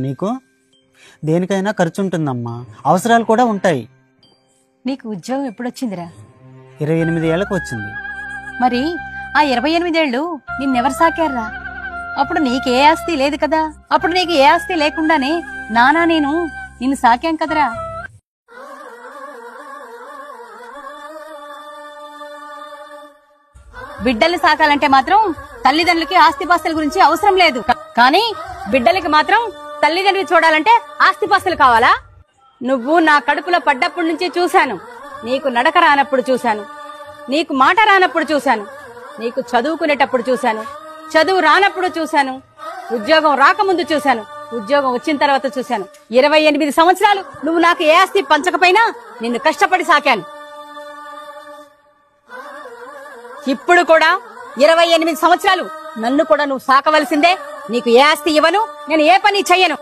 నీకు దేనికైనా ఖర్చు ఉంటుందమ్మా, అవసరాలు కూడా ఉంటాయి. నీకు ఉద్యోగం ఎప్పుడొచ్చిందిరా? 28 ఏళ్ళకు వచ్చింది. మరి ఆ 28 ఏళ్ళు నిన్నెవరు సాకారా? అప్పుడు నీకే ఆస్తి లేదు కదా. అప్పుడు నీకు ఏ ఆస్తి లేకుండానే నానా నేను నిన్ను సాకాం కదరా. బిడ్డల్ని సాకాలంటే మాత్రం తల్లిదండ్రులకి ఆస్తిపాస్తుల గురించి అవసరం లేదు. కానీ బిడ్డలకి మాత్రం తల్లిదండ్రులు చూడాలంటే ఆస్తిపాస్తులు కావాలా? నువ్వు నా కడుపులో పడ్డప్పటి నుంచి చూశాను. నీకు నడక రానప్పుడు చూశాను, నీకు మాట రానప్పుడు చూశాను, నీకు చదువుకునేటప్పుడు చూశాను, చదువు రానప్పుడు చూశాను, ఉద్యోగం రాకముందు చూశాను, ఉద్యోగం వచ్చిన తర్వాత చూశాను. 28 సంవత్సరాలు నువ్వు నాకు ఏ ఆస్తి పంచకపోయినా నిన్ను కష్టపడి సాకాను. ఇప్పుడు కూడా 28 సంవత్సరాలు నన్ను కూడా నువ్వు సాకవలసిందే. నీకు ఏ ఆస్తి ఇవ్వను, నేను ఏ పని చెయ్యను.